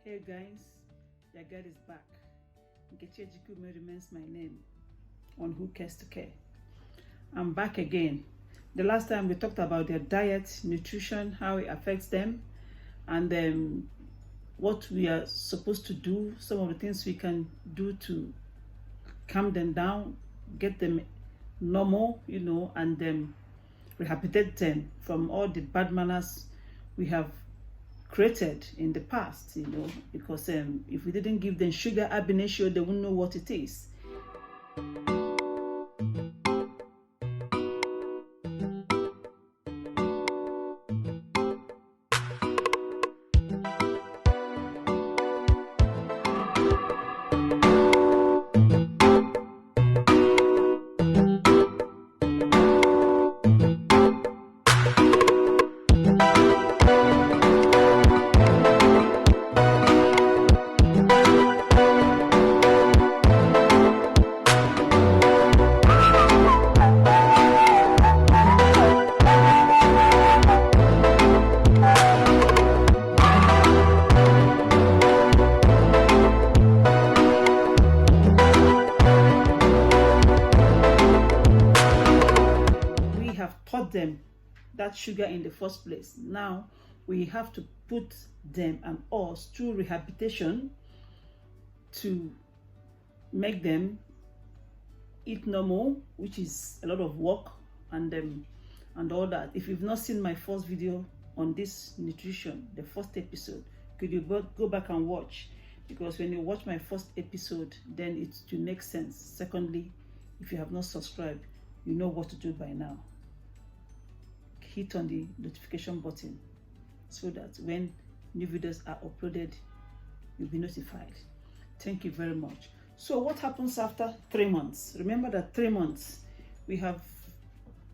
Hey guys, your girl is back. Nkechi Ejikume remains my name on Who Cares to Care. I'm back again. The last time we talked about their diet, nutrition, how it affects them, and what we are supposed to do, some of the things we can do to calm them down, get them normal, and rehabilitate them from all the bad manners we have created in the past, because if we didn't give them sugar ab initio, they wouldn't know what it is. Taught them that sugar in the first place. Now we have to put them and us through rehabilitation to make them eat normal, which is a lot of work and all that. If you've not seen my first video on this nutrition, the first episode, could you go back and watch? Because when you watch my first episode, then it will make sense. Secondly, if you have not subscribed, you know what to do by now. Hit on the notification button so that when new videos are uploaded, you'll be notified. Thank you very much. So what happens after 3 months? Remember that 3 months we have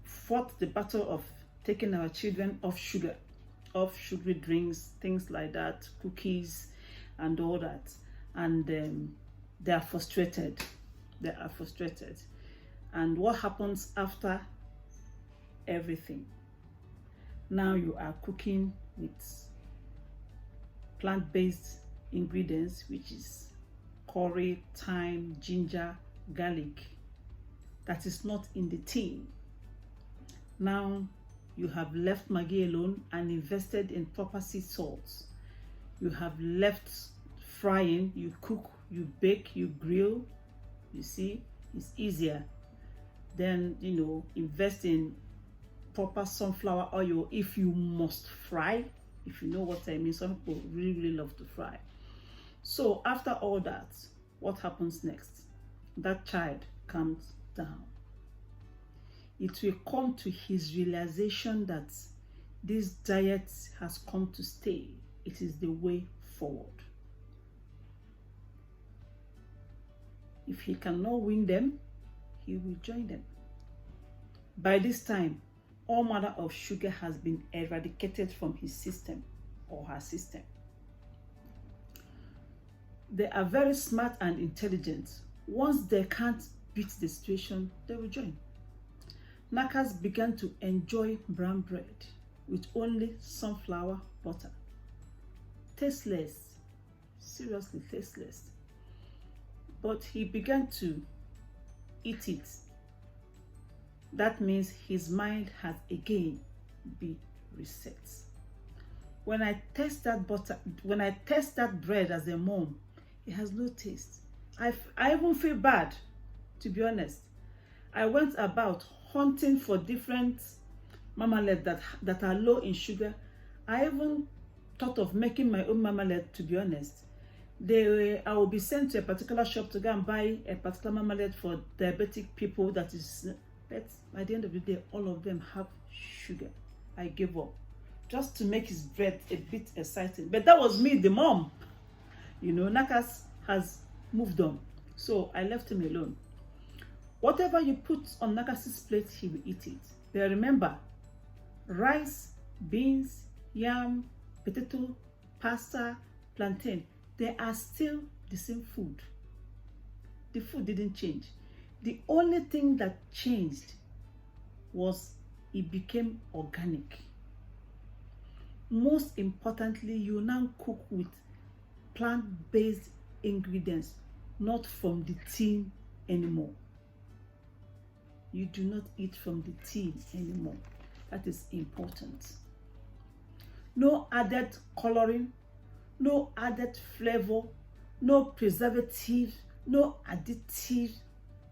fought the battle of taking our children off sugar, off sugary drinks, things like that, cookies and all that, and they are frustrated. And what happens after everything? Now you are cooking with plant-based ingredients, which is curry, thyme, ginger, garlic, that is not in the tin. Now you have left Maggi alone and invested in proper sea salts. You have left frying. You cook, you bake, you grill. You see, it's easier. Then invest in proper sunflower oil if you must fry, if you know what I mean. Some people really love to fry. So after all that, what happens next? That child calms down. It will come to his realization that this diet has come to stay. It is the way forward. If he cannot win them, he will join them. By this time, all manner of sugar has been eradicated from his system or her system. They are very smart and intelligent. Once they can't beat the situation, they will join. Nakas began to enjoy brown bread with only sunflower butter. Tasteless, seriously tasteless. But he began to eat it. That means his mind has again been reset. When I taste that butter, when I taste that bread as a mom, it has no taste. I even feel bad, to be honest. I went about hunting for different marmalade that are low in sugar. I even thought of making my own marmalade, to be honest. I will be sent to a particular shop to go and buy a particular marmalade for diabetic people that is. But at the end of the day, all of them have sugar. I gave up just to make his bread a bit exciting. But that was me, the mom. Nakas has moved on. So I left him alone. Whatever you put on Nakas's plate, he will eat it. But remember, rice, beans, yam, potato, pasta, plantain, they are still the same food. The food didn't change. The only thing that changed was it became organic. Most importantly, you now cook with plant-based ingredients, not from the tin anymore. You do not eat from the tin anymore. That is important. No added coloring, no added flavor, no preservative, no additive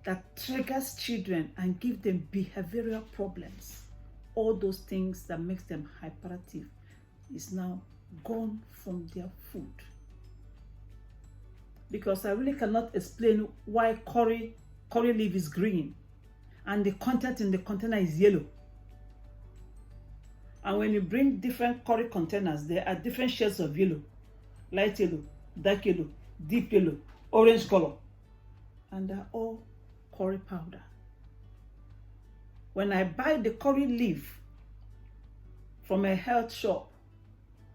that triggers children and give them behavioral problems. All those things that makes them hyperactive is now gone from their food. Because I really cannot explain why curry leaf is green and the content in the container is yellow. And when you bring different curry containers, there are different shades of yellow. Light yellow, dark yellow, deep yellow, orange color. And they're all curry powder. When I buy the curry leaf from a health shop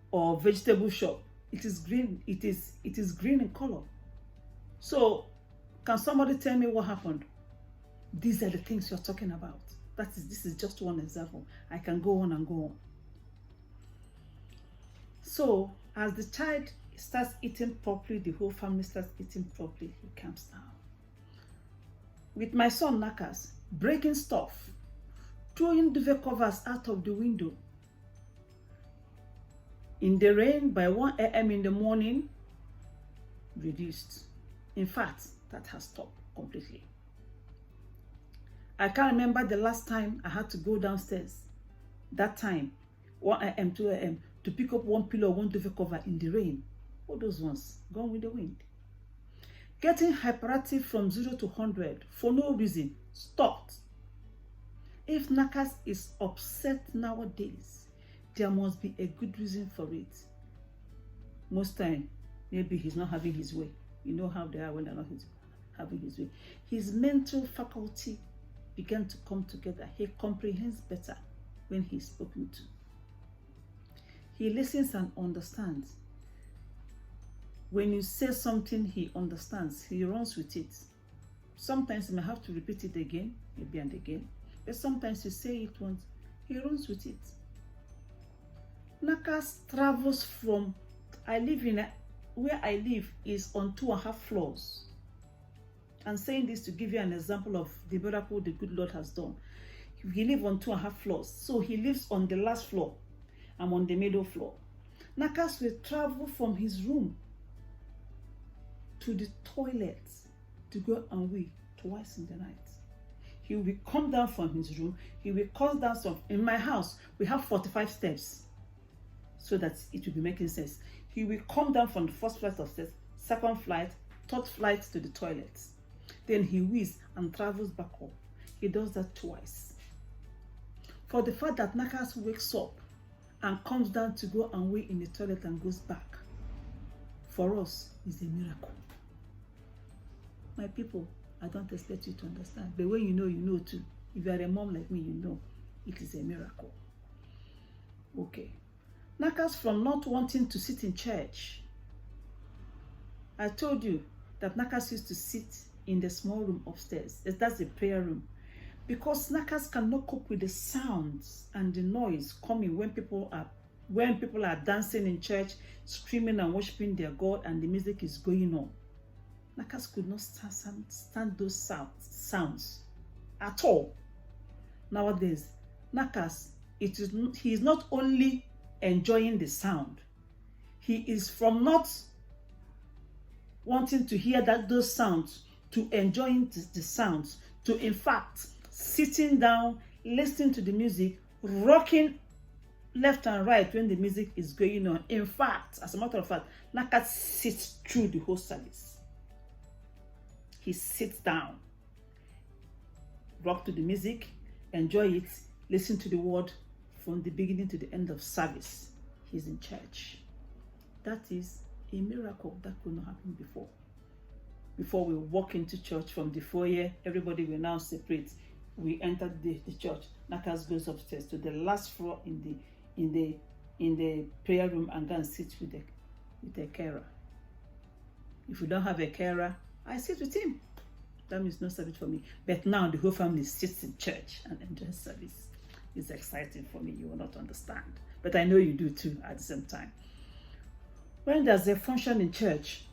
or vegetable shop, it is green. It is green in color. So can somebody tell me what happened? These are the things you're talking about. This is just one example. I can go on and go on. So as the child starts eating properly, the whole family starts eating properly, he calms down. With my son Nakas, breaking stuff, throwing duvet covers out of the window. In the rain by 1 a.m. in the morning, reduced. In fact, that has stopped completely. I can't remember the last time I had to go downstairs. That time, 1 a.m., 2 a.m., to pick up one pillow, one duvet cover in the rain. All those ones, gone with the wind. Getting hyperactive from 0 to 100 for no reason, stopped. If Nakas is upset nowadays, there must be a good reason for it. Most time, maybe he's not having his way. You know how they are when they're not having his way. His mental faculty began to come together. He comprehends better when he's spoken to. He listens and understands. When you say something he understands, he runs with it. Sometimes you may have to repeat it again, maybe and again. But sometimes you say it once, he runs with it. Nakas travels from, where I live is on 2.5 floors. I'm saying this to give you an example of the miracle the good Lord has done. He lives on 2.5 floors. So he lives on the last floor. I'm on the middle floor. Nakas will travel from his room to the toilet to go and wee twice in the night. He will come down from his room. He will come down in my house, we have 45 steps so that it will be making sense. He will come down from the first flight of stairs, second flight, third flight to the toilet. Then he wees and travels back up. He does that twice. For the fact that Nakas wakes up and comes down to go and wee in the toilet and goes back, for us is a miracle. My people, I don't expect you to understand, but when you know too. If you are a mom like me, you know it is a miracle. Okay. Nakas from not wanting to sit in church. I told you that Nakas used to sit in the small room upstairs. That's the prayer room. Because Nakas cannot cope with the sounds and the noise coming when people are dancing in church, screaming and worshiping their God, and the music is going on. Nakas could not stand those sounds at all. Nowadays, Nakas, he is not only enjoying the sound, he is from not wanting to hear those sounds to enjoying the sounds, to in fact sitting down, listening to the music, rocking left and right when the music is going on. In fact, as a matter of fact, Nakas sits through the whole service. He sits down, rock to the music, enjoy it, listen to the word from the beginning to the end of service. He's in church. That is a miracle that could not happen before. Before we walk into church from the foyer, everybody will now separate. We enter the church. Nakas goes upstairs to the last floor in the prayer room and go and sit with a carer. If we don't have a carer, I sit with him. That means no service for me. But now the whole family sits in church and enjoys service. It's exciting for me. You will not understand. But I know you do too at the same time. When there's a function in church,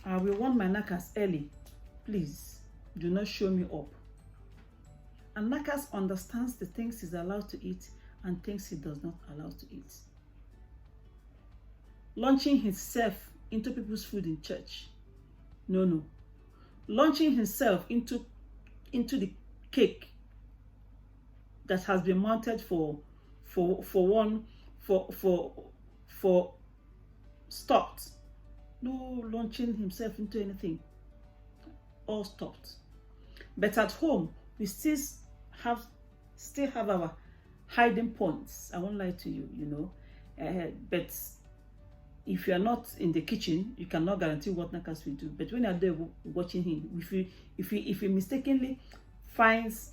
I will warn my knackers early. Please, do not show me up. And knackers understands the things he's allowed to eat and things he does not allow to eat. Launching himself into people's food in church. No. Launching himself into the cake that has been mounted for stopped. No launching himself into anything. All stopped. But at home, we still have our hiding points. I won't lie to you, you know. But if you are not in the kitchen, you cannot guarantee what Nakas will do. But when you are there watching him, if he mistakenly finds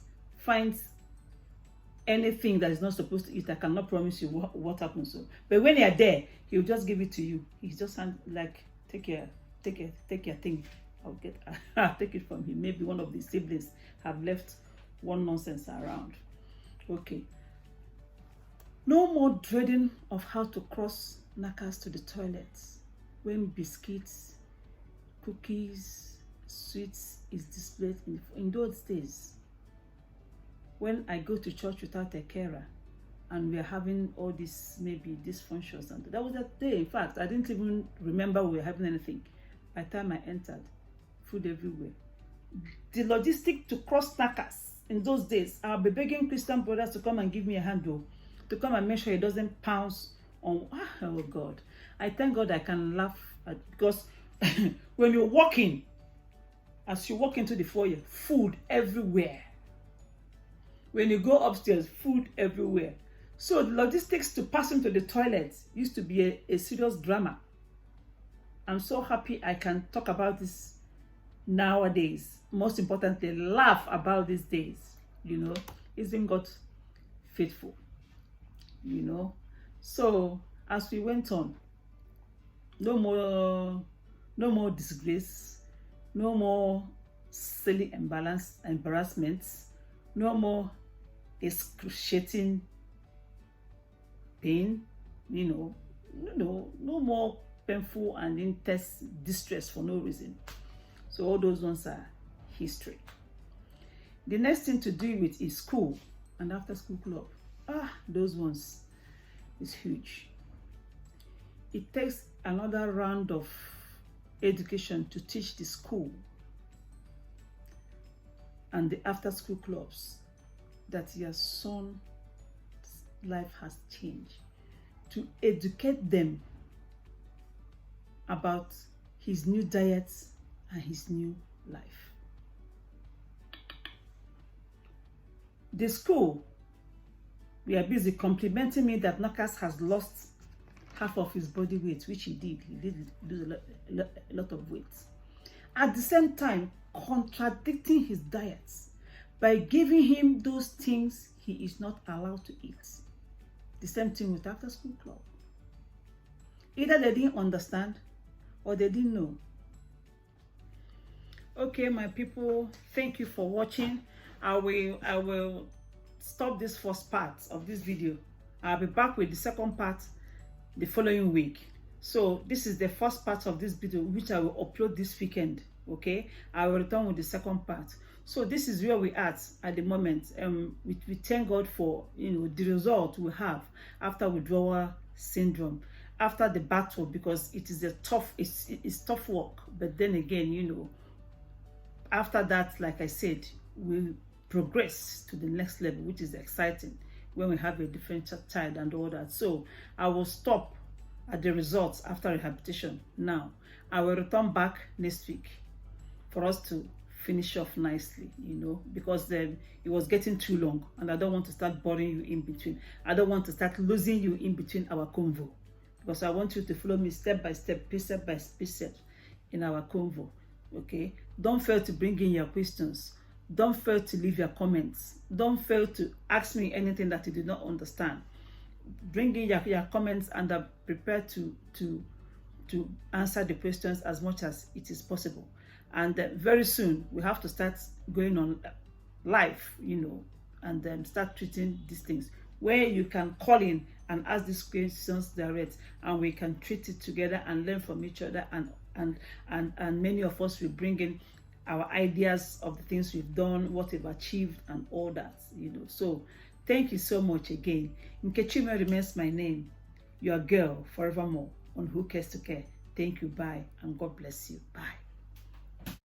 anything that is not supposed to eat, I cannot promise you what happens. So, but when you are there, he'll just give it to you. He's just like, take your thing. I'll take it from him. Maybe one of the siblings have left one nonsense around. Okay. No more dreading of how to cross Nakas to the toilets when biscuits, cookies, sweets is displayed in those days. When I go to church without a carer and we are having all these functions, and that was that day. In fact, I didn't even remember we were having anything. By the time I entered, food everywhere. The logistic to cross Nakas in those days, I'll be begging Christian brothers to come and give me a handle, to come and make sure it doesn't pounce on. Oh God, I thank God I can laugh at, because when you're walking, as you walk into the foyer, food everywhere. When you go upstairs, food everywhere. So the logistics to pass into the toilet used to be a serious drama. I'm so happy I can talk about this nowadays. Most importantly, laugh about these days. You know, it's been God faithful. You know, so as we went on, no more disgrace, no more silly embarrassments, no more excruciating pain, you know, no more painful and intense distress for no reason. So all those ones are history. The next thing to deal with is school and after school club. Those ones is huge. It takes another round of education to teach the school and the after school clubs that your son's life has changed, to educate them about his new diet and his new life. The school, we are busy complimenting me that Nakas has lost half of his body weight, which he did. He did lose a lot of weight. At the same time, contradicting his diets by giving him those things he is not allowed to eat. The same thing with after school club. Either they didn't understand or they didn't know. Okay, my people, thank you for watching. I will stop this first part of this video. I'll be back with the second part the following week. So this is the first part of this video, which I will upload this weekend. Okay, I will return with the second part. So this is where we at the moment. We thank God for the result we have after withdrawal syndrome, after the battle, because it is it's tough work. But then again, after that, like I said, we progress to the next level, which is exciting when we have a different child and all that. So I will stop at the results after rehabilitation. Now I will return back next week for us to finish off nicely, because then it was getting too long and I don't want to start boring you in between. I don't want to start losing you in between our convo, because I want you to follow me step by step, precept by precept in our convo. Okay, don't fail to bring in your questions. Don't fail to leave your comments. Don't fail to ask me anything that you did not understand. Bring in your comments, and I'm prepared to answer the questions as much as it is possible. And very soon we have to start going on live, and start treating these things where you can call in and ask these questions direct, and we can treat it together and learn from each other, and many of us will bring in our ideas of the things we've done, what we've achieved, and all that, So thank you so much again. Nkechime remains my name. Your girl forevermore on Who Cares to Care. Thank you. Bye. And God bless you. Bye.